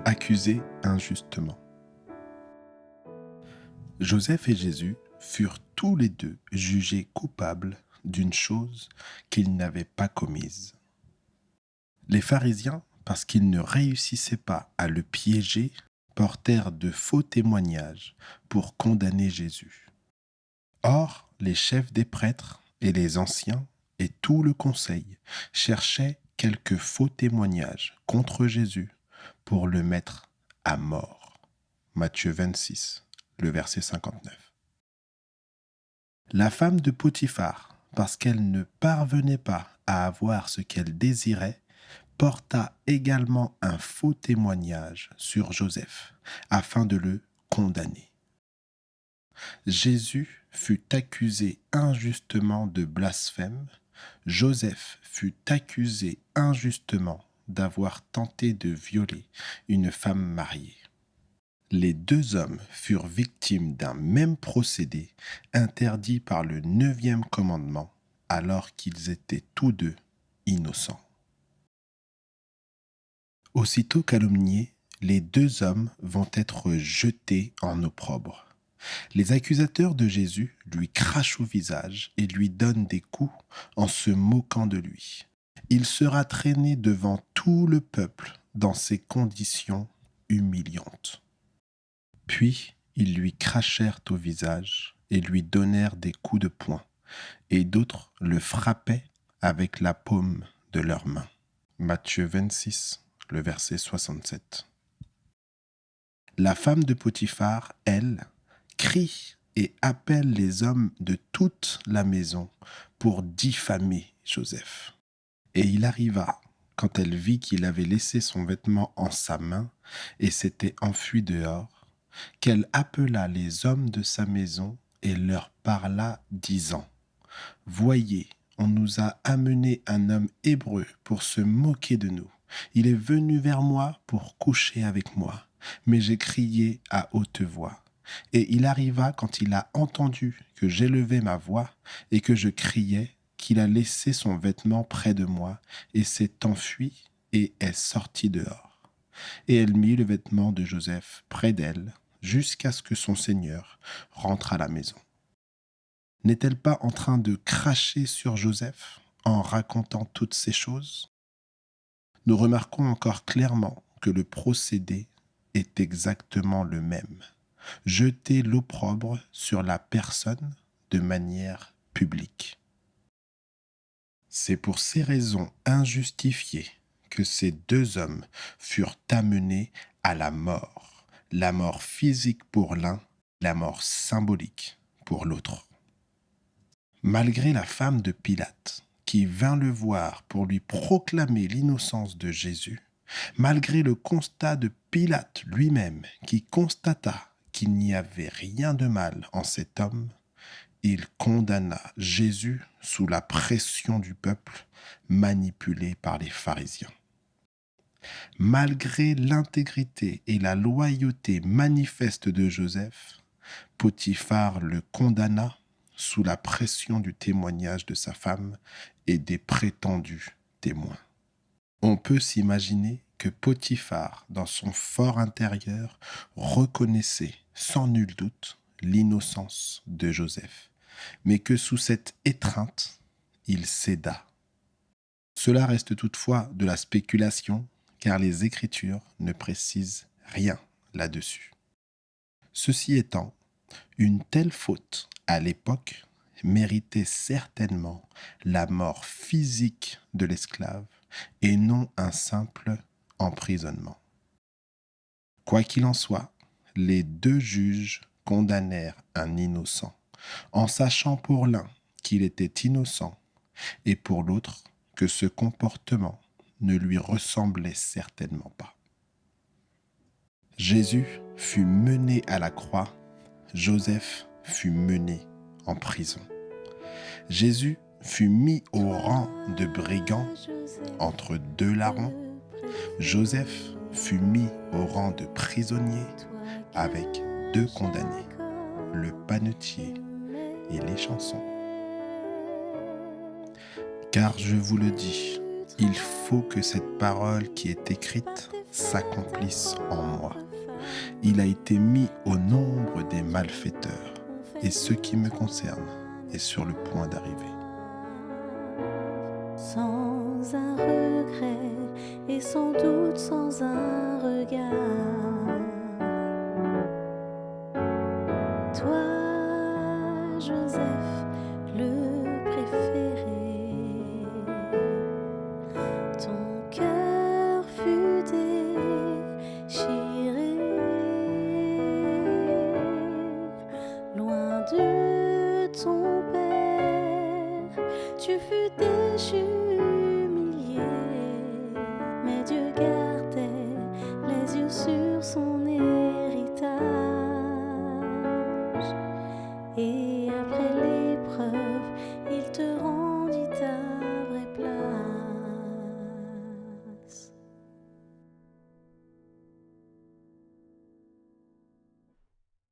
accusés injustement. Joseph et Jésus furent tous les deux jugés coupables d'une chose qu'ils n'avaient pas commise. Les pharisiens, parce qu'ils ne réussissaient pas à le piéger, portèrent de faux témoignages pour condamner Jésus. Or, les chefs des prêtres et les anciens et tout le conseil cherchaient quelques faux témoignages contre Jésus pour le mettre à mort. Matthieu 26, le verset 59. La femme de Potiphar, parce qu'elle ne parvenait pas à avoir ce qu'elle désirait, porta également un faux témoignage sur Joseph, afin de le condamner. Jésus fut accusé injustement de blasphème, Joseph fut accusé injustement d'avoir tenté de violer une femme mariée. Les deux hommes furent victimes d'un même procédé interdit par le 9e commandement, alors qu'ils étaient tous deux innocents. Aussitôt calomniés, les deux hommes vont être jetés en opprobre. Les accusateurs de Jésus lui crachent au visage et lui donnent des coups en se moquant de lui. Il sera traîné devant tout le peuple dans ces conditions humiliantes. Puis ils lui crachèrent au visage et lui donnèrent des coups de poing, et d'autres le frappaient avec la paume de leurs mains. Matthieu 26, le verset 67. La femme de Potiphar, elle, crie et appelle les hommes de toute la maison pour diffamer Joseph. Et il arriva, quand elle vit qu'il avait laissé son vêtement en sa main et s'était enfui dehors, qu'elle appela les hommes de sa maison et leur parla, disant : « Voyez, on nous a amené un homme hébreu pour se moquer de nous. Il est venu vers moi pour coucher avec moi, mais j'ai crié à haute voix. Et il arriva, quand il a entendu que j'élevais ma voix et que je criais, qu'il a laissé son vêtement près de moi et s'est enfui et est sorti dehors. Et elle mit le vêtement de Joseph près d'elle jusqu'à ce que son Seigneur rentre à la maison. » N'est-elle pas en train de cracher sur Joseph en racontant toutes ces choses ? Nous remarquons encore clairement que le procédé est exactement le même. Jeter l'opprobre sur la personne de manière publique. C'est pour ces raisons injustifiées que ces deux hommes furent amenés à la mort physique pour l'un, la mort symbolique pour l'autre. Malgré la femme de Pilate, qui vint le voir pour lui proclamer l'innocence de Jésus, malgré le constat de Pilate lui-même, qui constata qu'il n'y avait rien de mal en cet homme, il condamna Jésus sous la pression du peuple manipulé par les pharisiens. Malgré l'intégrité et la loyauté manifeste de Joseph, Potiphar le condamna sous la pression du témoignage de sa femme et des prétendus témoins. On peut s'imaginer que Potiphar, dans son fort intérieur, reconnaissait sans nul doute l'innocence de Joseph, mais que sous cette étreinte, il céda. Cela reste toutefois de la spéculation, car les Écritures ne précisent rien là-dessus. Ceci étant, une telle faute, à l'époque, méritait certainement la mort physique de l'esclave et non un simple emprisonnement. Quoi qu'il en soit, les deux juges condamnèrent un innocent, en sachant pour l'un qu'il était innocent et pour l'autre que ce comportement ne lui ressemblait certainement pas. Jésus fut mené à la croix, Joseph fut mené en prison. Jésus fut mis au rang de brigand entre deux larrons. Joseph fut mis au rang de prisonnier avec deux condamnés, le panetier et l'échanson. Car je vous le dis, il faut que cette parole qui est écrite s'accomplisse en moi. Il a été mis au nombre des malfaiteurs, et ce qui me concerne est sur le point d'arriver. Sans un regret et sans doute sans un regard.